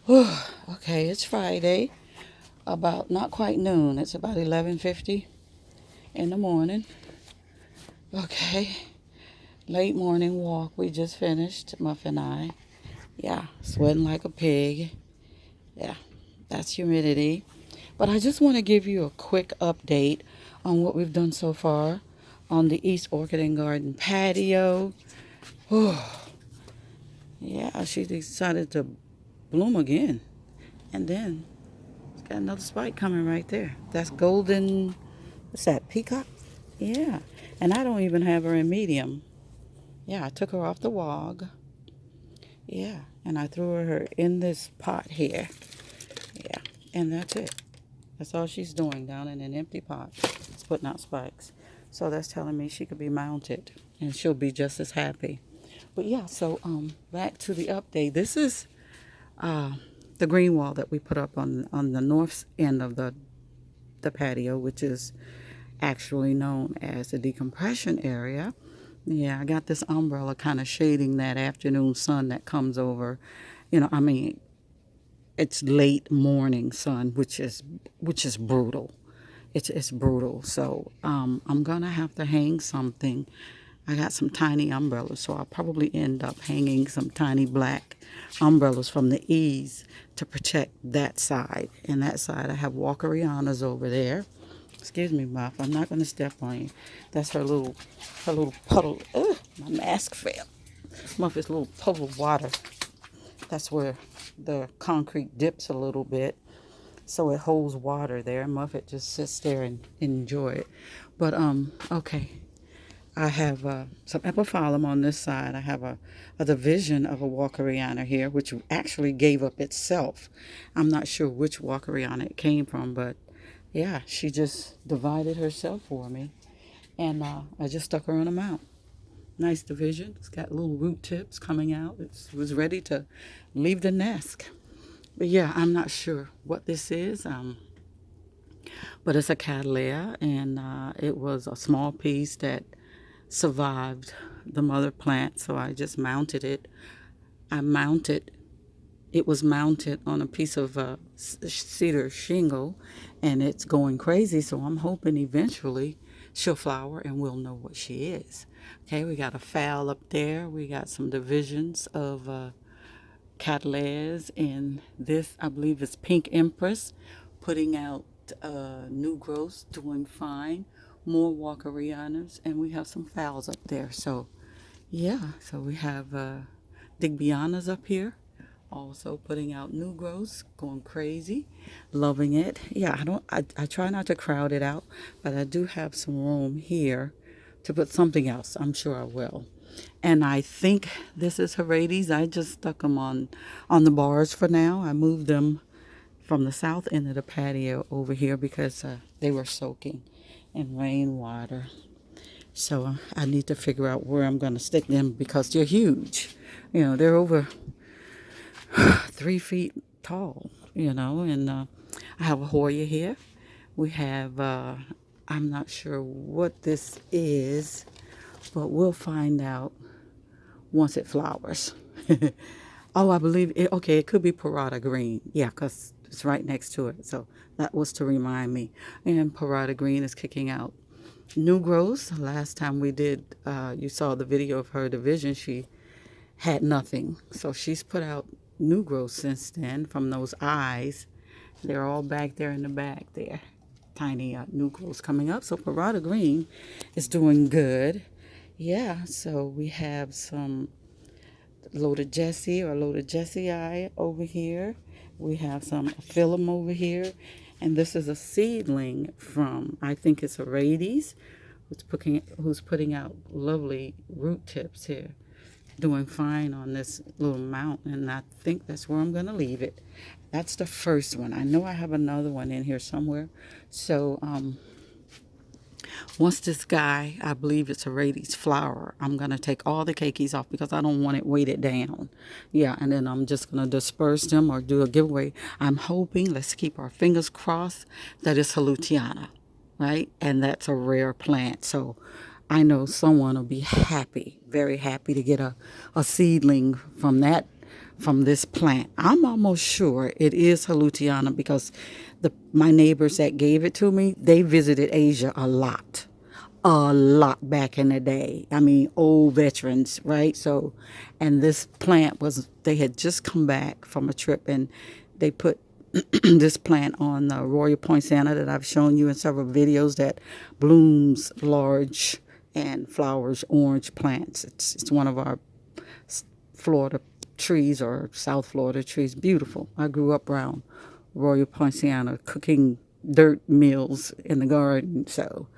Okay, it's Friday, about not quite noon. It's about 11:50 in the morning. Okay, late morning walk. We just finished, Muff and I. Yeah, sweating like a pig. Yeah, that's humidity. But I just want to give you a quick update on what we've done so far on the East Orchid and Garden patio. Yeah, she decided to bloom again. And then it's got another spike coming right there. That's golden. What's that? Peacock? Yeah. And I don't even have her in medium. Yeah, I took her off the wog. Yeah. And I threw her in this pot here. Yeah. And that's it. That's all she's doing down in an empty pot. It's putting out spikes. So that's telling me she could be mounted and she'll be just as happy. But yeah, so back to the update. This is uh the green wall that we put up on the north end of the patio, which is actually known as the decompression area. Yeah, I got this umbrella kind of shading that afternoon sun that comes over. I mean, it's late morning sun, which is brutal. It's brutal. So I'm gonna have to hang something. I got some tiny umbrellas, so I'll probably end up hanging some tiny black umbrellas from the eaves to protect that side. And that side, I have Walkerianas over there. Excuse me, Muff. I'm not gonna step on you. That's her little puddle. Ugh, my mask fell. Muff is a little puddle of water. That's where the concrete dips a little bit, so it holds water there. Muffet just sits there and enjoy it. But okay. I have some epiphyllum on this side. I have a division of a Walkeriana here, which actually gave up itself. I'm not sure which Walkeriana it came from, but yeah, she just divided herself for me. And I just stuck her on a mount. Nice division. It's got little root tips coming out. It was ready to leave the nest. But yeah, I'm not sure what this is. But it's a Cattleya, and it was a small piece that survived the mother plant, so I just mounted it. I mounted It was mounted on a piece of cedar shingle, and it's going crazy, so I'm hoping eventually she'll flower and we'll know what she is. Okay, we got a fowl up there. We got some divisions of Cattleyas, and this, I believe, is Pink Empress, putting out new growths, doing fine. More Walkerianas, and we have some fowls up there. So, yeah, so we have Digbianas up here, also putting out new growths, going crazy, loving it. Yeah, I try not to crowd it out, but I do have some room here to put something else. I'm sure I will. And I think this is Herades. I just stuck them on the bars for now. I moved them from the south end of the patio over here because they were soaking in rainwater. So I need to figure out where I'm going to stick them because they're huge. They're over 3 feet tall, and I have a Hoya here. We have, I'm not sure what this is, but we'll find out once it flowers. Oh, I believe it. Okay, it could be Parada Green. Yeah, because it's right next to it. So that was to remind me. And Parada Green is kicking out new growths. Last time we did, you saw the video of her division. She had nothing. So she's put out new growths since then from those eyes. They're all back there in the back there. Tiny new growths coming up. So Parada Green is doing good. Yeah, so we have some loaded Jessie or loaded Jessii over here. We have some phyllum over here. And this is a seedling from, I think it's a Herades, who's putting out lovely root tips here. Doing fine on this little mountain, and I think that's where I'm going to leave it. That's the first one. I know I have another one in here somewhere. So, once this guy, I believe it's a Herades flower, I'm going to take all the keikis off because I don't want it weighted down. Yeah, and then I'm just going to disperse them or do a giveaway. I'm hoping, let's keep our fingers crossed, that it's Halutiana, right? And that's a rare plant. So I know someone will be happy, very happy to get a seedling from that from this plant. I'm almost sure it is Halutiana because my neighbors that gave it to me, they visited Asia a lot back in the day. I mean, old veterans, right? So, and this plant they had just come back from a trip and they put this plant on the Royal Poinciana that I've shown you in several videos that blooms large and flowers orange plants. It's one of our Florida trees or South Florida trees. Beautiful. I grew up around Royal Poinciana cooking dirt meals in the garden. So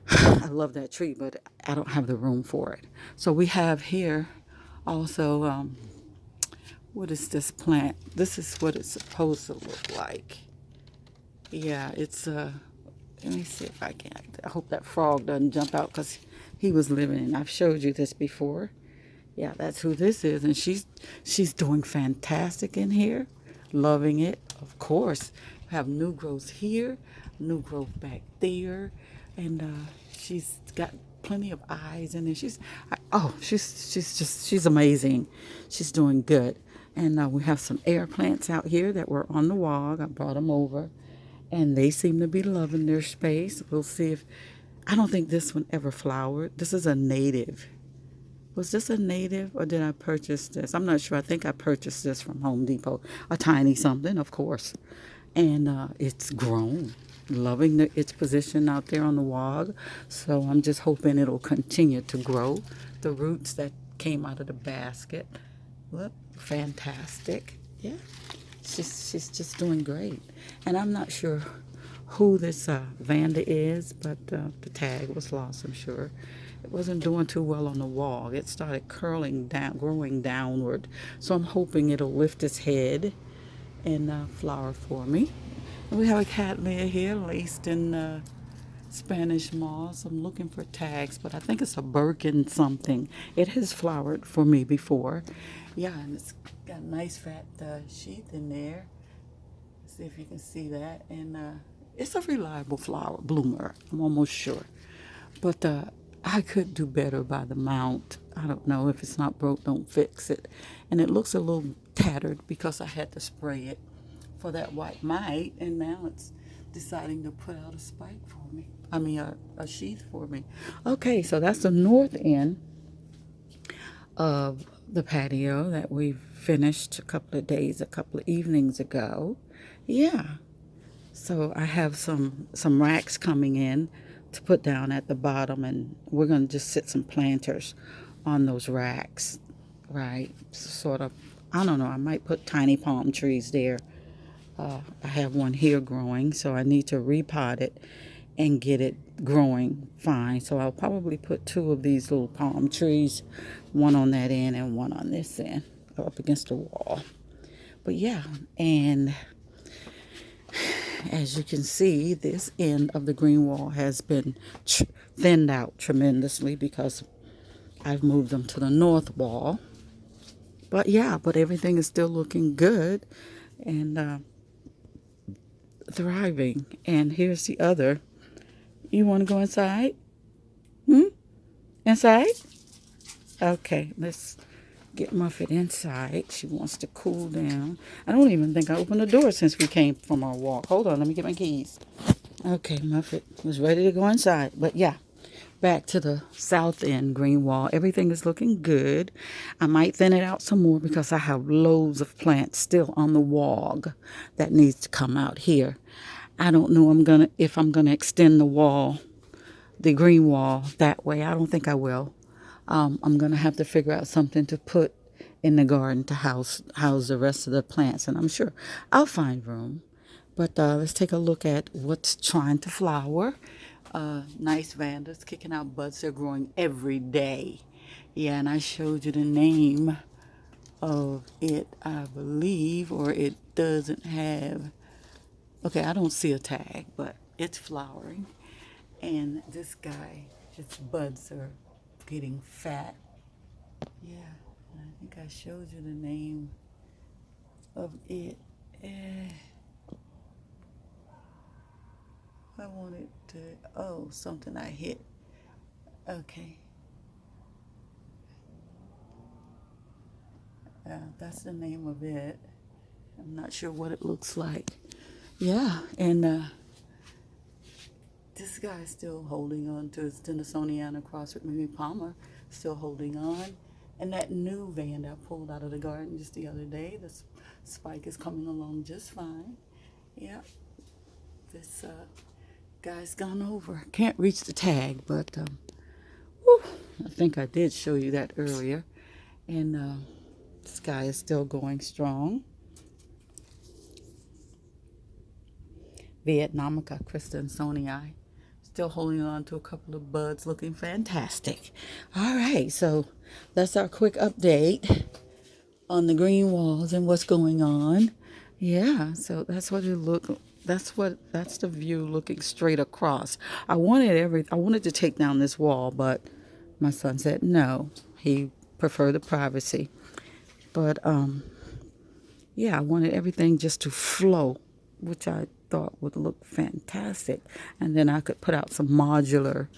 I love that tree, but I don't have the room for it. So we have here also, what is this plant? This is what it's supposed to look like. Yeah, it's, let me see if I can. I hope that frog doesn't jump out because he was living in. I've showed you this before. Yeah, that's who this is. And she's doing fantastic in here. Loving it, of course. We have new growth here, new growth back there. And she's got plenty of eyes in there. She's amazing. She's doing good. And we have some air plants out here that were on the wall. I brought them over. And they seem to be loving their space. We'll see if... I don't think this one ever flowered. This is a native. Was this a native or did I purchase this? I'm not sure. I think I purchased this from Home Depot. A tiny something, of course. And it's grown. Loving its position out there on the wall. So I'm just hoping it'll continue to grow. The roots that came out of the basket look fantastic. Yeah. She's just doing great. And I'm not sure who this Vanda is, but the tag was lost, I'm sure. It wasn't doing too well on the wall. It started curling down, growing downward. So I'm hoping it'll lift its head and flower for me. And we have a cattleya here laced in Spanish moss. I'm looking for tags, but I think it's a Birkin something. It has flowered for me before. Yeah, and it's got a nice fat sheath in there. Let's see if you can see that. And it's a reliable flower bloomer, I'm almost sure. But I could do better by the mount. I don't know. If it's not broke, don't fix it. And it looks a little tattered because I had to spray it for that white mite, and now it's deciding to put out a spike for me. I mean, a sheath for me. Okay, so that's the north end of the patio that we finished a couple of evenings ago. Yeah. So I have some racks coming in to put down at the bottom, and we're going to just sit some planters on those racks, right? Sort of, I don't know, I might put tiny palm trees there. I have one here growing, so I need to repot it and get it growing fine. So I'll probably put two of these little palm trees, one on that end and one on this end, up against the wall. But yeah, and as you can see, this end of the Greenwall has been thinned out tremendously because I've moved them to the north wall. But yeah, but everything is still looking good and thriving. And here's the other. You want to go inside? Inside? Okay, let's get Muffet inside. She wants to cool down. I don't even think I opened the door since we came from our walk. Hold on, let me get my keys. Okay, Muffet was ready to go inside. But yeah, back to the south end Greenwall. Everything is looking good. I might thin it out some more because I have loads of plants still on the wall that needs to come out here. I don't know if I'm gonna extend the wall, the green wall that way. I don't think I will. I'm gonna have to figure out something to put in the garden to house the rest of the plants, and I'm sure I'll find room. But let's take a look at what's trying to flower. Nice Vandas kicking out buds. They're growing every day. Yeah, and I showed you the name of it, I believe, or it doesn't have. Okay, I don't see a tag, but it's flowering. And this guy, its buds are getting fat. Yeah, and I think I showed you the name of it. I wanted to, something I hit. Okay. Yeah, that's the name of it. I'm not sure what it looks like. Yeah, and this guy's still holding on to his Tennessoniana cross with Mimi Palmer, still holding on. And that new van that I pulled out of the garden just the other day, the spike is coming along just fine. Yeah, this guy's gone over. Can't reach the tag, but whew, I think I did show you that earlier. And this guy is still going strong. Vietnamica Christensonii. Still holding on to a couple of buds, looking fantastic. All right, so that's our quick update on the green walls and what's going on. Yeah, so that's what it look. That's the view looking straight across. I wanted to take down this wall, but my son said no. He preferred the privacy. But yeah, I wanted everything just to flow, which I thought would look fantastic. And then I could put out some modular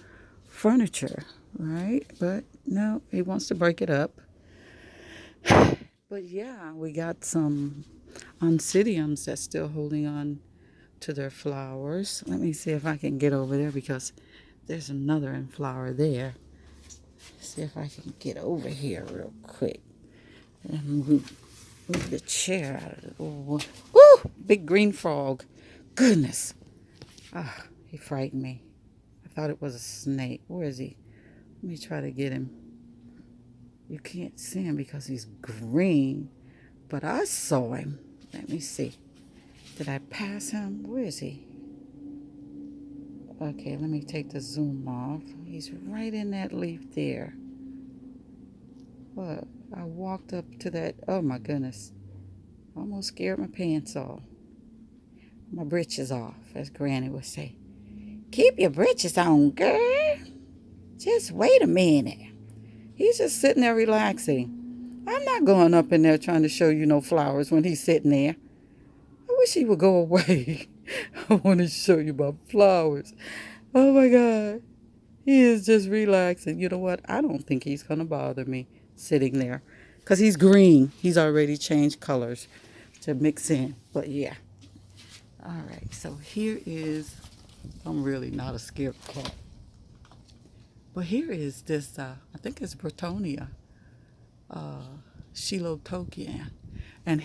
furniture, right? But no, he wants to break it up. But yeah, we got some oncidiums that's still holding on to their flowers. Let me see if I can get over there because there's another in flower there. See if I can get over here real quick. And move the chair out of the door. Woo! Big green frog. Goodness. Ah, he frightened me. I thought it was a snake. Where is he? Let me try to get him. You can't see him because he's green. But I saw him. Let me see. Did I pass him? Where is he? Okay, let me take the zoom off. He's right in that leaf there. What? I walked up to that. Oh my goodness. Almost scared my pants off. My britches off, as Granny would say. Keep your britches on, girl. Just wait a minute. He's just sitting there relaxing. I'm not going up in there trying to show you no flowers when he's sitting there. I wish he would go away. I want to show you my flowers. Oh my God. He is just relaxing. You know what? I don't think he's going to bother me sitting there. Because he's green. He's already changed colors to mix in. But yeah. All right. So here is, I'm really not a scared cat. But here is this, I think it's Bretonia, Shilotokian. And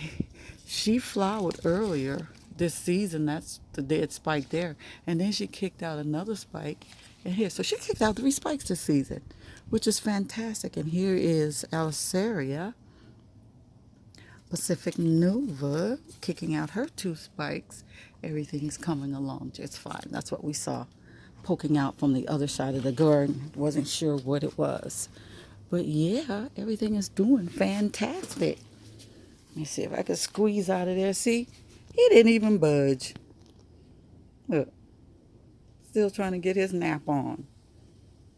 she flowered earlier this season. That's the dead spike there. And then she kicked out another spike. And here, so she kicked out 3 spikes this season, which is fantastic. And here is Alceria Pacific Nova kicking out her 2 spikes. Everything's coming along just fine. That's what we saw poking out from the other side of the garden. Wasn't sure what it was. But yeah, everything is doing fantastic. Let me see if I can squeeze out of there. See, he didn't even budge. Look, still trying to get his nap on.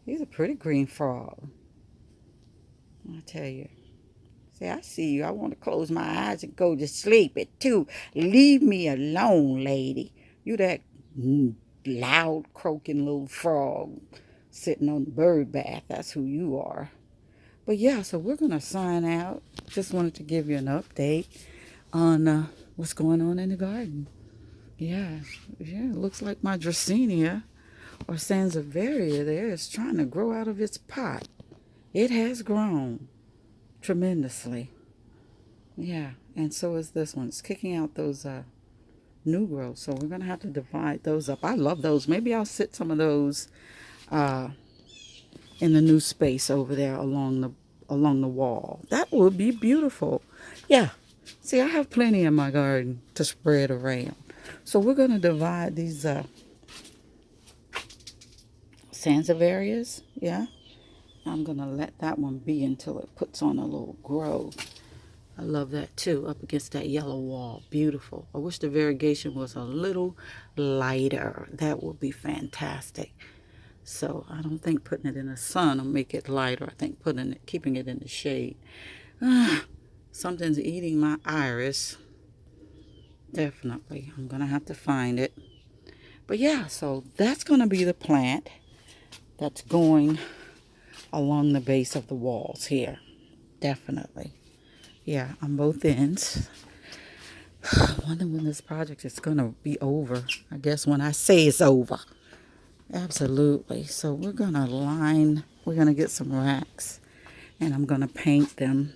He's a pretty green frog. I tell you. See, I see you. I want to close my eyes and go to sleep at 2. Leave me alone, lady. You that loud croaking little frog sitting on the bird bath. That's who you are. But yeah, so we're going to sign out. Just wanted to give you an update on what's going on in the garden. Yeah, it looks like my Dracaena or Sansevieria there is trying to grow out of its pot. It has grown tremendously. Yeah, and so is this one. It's kicking out those new growth, so we're gonna have to divide those up. I love those. Maybe I'll sit some of those in the new space over there along the wall. That would be beautiful. Yeah, see, I have plenty in my garden to spread around, so we're gonna divide these Sansevierias. Yeah, I'm gonna let that one be until it puts on a little grow. I love that too, up against that yellow wall. Beautiful. I wish the variegation was a little lighter. That would be fantastic. So I don't think putting it in the sun will make it lighter. I think keeping it in the shade. Something's eating my iris. Definitely. I'm going to have to find it. But yeah, so that's going to be the plant that's going along the base of the walls here. Definitely. Yeah, on both ends. I wonder when this project is going to be over. I guess when I say it's over. Absolutely. So we're going to get some racks. And I'm going to paint them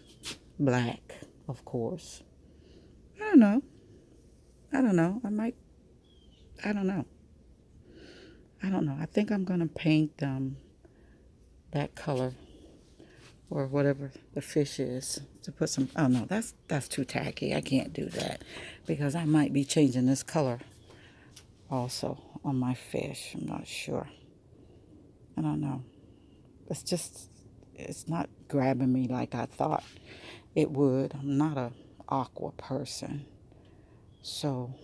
black, of course. I don't know. I don't know. I don't know. I think I'm going to paint them that color or whatever the fish is to put some. Oh no, that's too tacky. I can't do that because I might be changing this color also on my fish. I'm not sure. I don't know. It's not grabbing me like I thought it would. I'm not a aqua person. So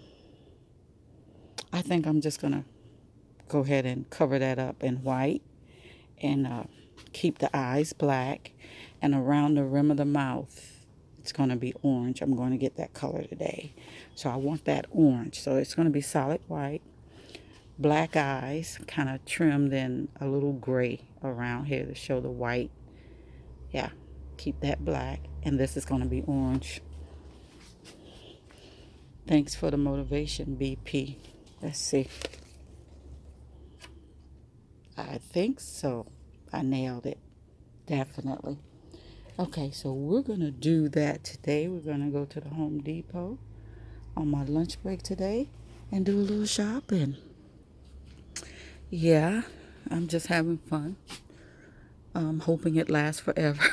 I think I'm just gonna go ahead and cover that up in white and keep the eyes black, and around the rim of the mouth it's going to be orange. I'm going to get that color today, so I want that orange. So it's going to be solid white, black eyes, kind of trimmed in a little gray around here to show the white. Yeah, keep that black, and this is going to be orange. Thanks for the motivation, BP. Let's see. I think so. I nailed it. Definitely. Okay, so we're going to do that today. We're going to go to the Home Depot on my lunch break today and do a little shopping. Yeah, I'm just having fun. I'm hoping it lasts forever.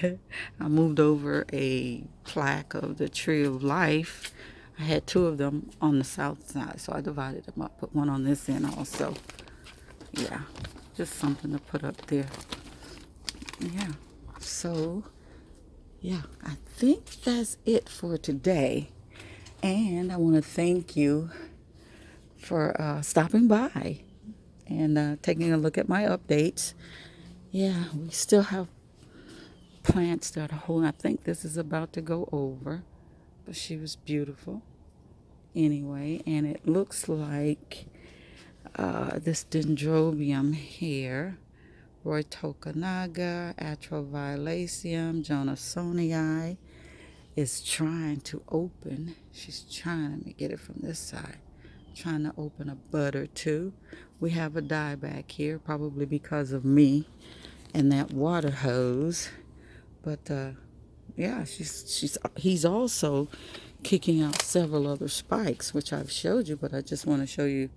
I moved over a plaque of the Tree of Life. I had two of them on the south side, so I divided them up. Put one on this end also. Yeah, just something to put up there. Yeah, so, yeah, I think that's it for today. And I want to thank you for stopping by and taking a look at my updates. Yeah, we still have plants that are holding. I think this is about to go over, but she was beautiful anyway. And it looks like this dendrobium here, Roy Tokanaga, Atroviolaceum, Jonasonii, is trying to open. She's trying, let me get it from this side, trying to open a bud or two. We have a dieback here, probably because of me and that water hose. But yeah, he's also kicking out several other spikes, which I've showed you, but I just want to show you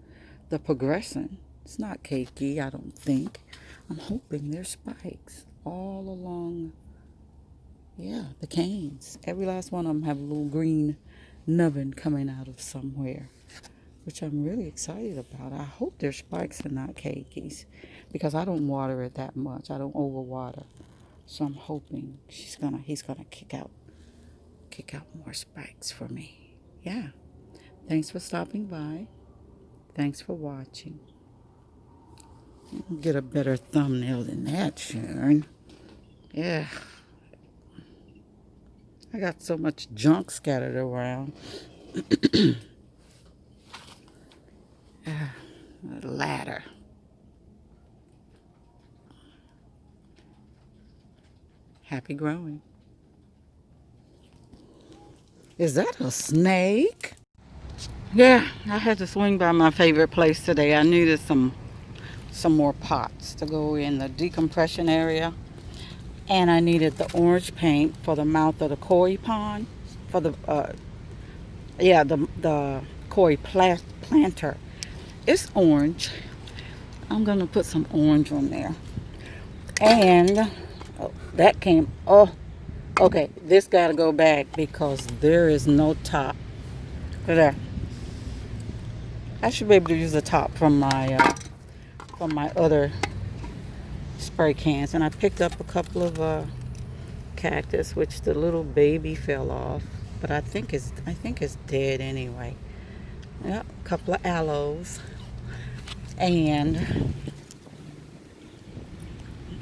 the progression. It's not cakey, I don't think. I'm hoping there's spikes all along, yeah, the canes. Every last one of them have a little green nubbin coming out of somewhere, which I'm really excited about. I hope their spikes are not cakeys because I don't water it that much. I don't overwater. So I'm hoping he's gonna kick out more spikes for me. Yeah. Thanks for stopping by. Thanks for watching. Get a better thumbnail than that, Sharon. Yeah. I got so much junk scattered around. A ladder. Happy growing. Is that a snake? Yeah, I had to swing by my favorite place today. I needed some more pots to go in the decompression area. And I needed the orange paint for the mouth of the koi pond. For the, the koi planter. It's orange. I'm going to put some orange on there. And that came, okay, this got to go back because there is no top. Look at that. I should be able to use the top from my other spray cans. And I picked up a couple of cactus, which the little baby fell off, but I think it's dead anyway. Yep, a couple of aloes and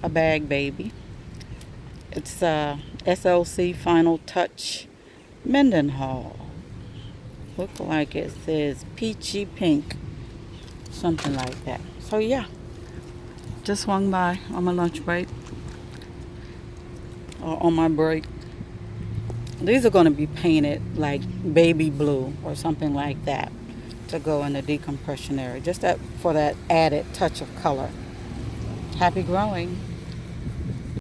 a bag baby. It's SLC Final Touch Mendenhall. Look like it says peachy pink, something like that. So yeah, just swung by on my lunch break or on my break. These are going to be painted like baby blue or something like that to go in the decompression area. Just that for that added touch of color. Happy growing.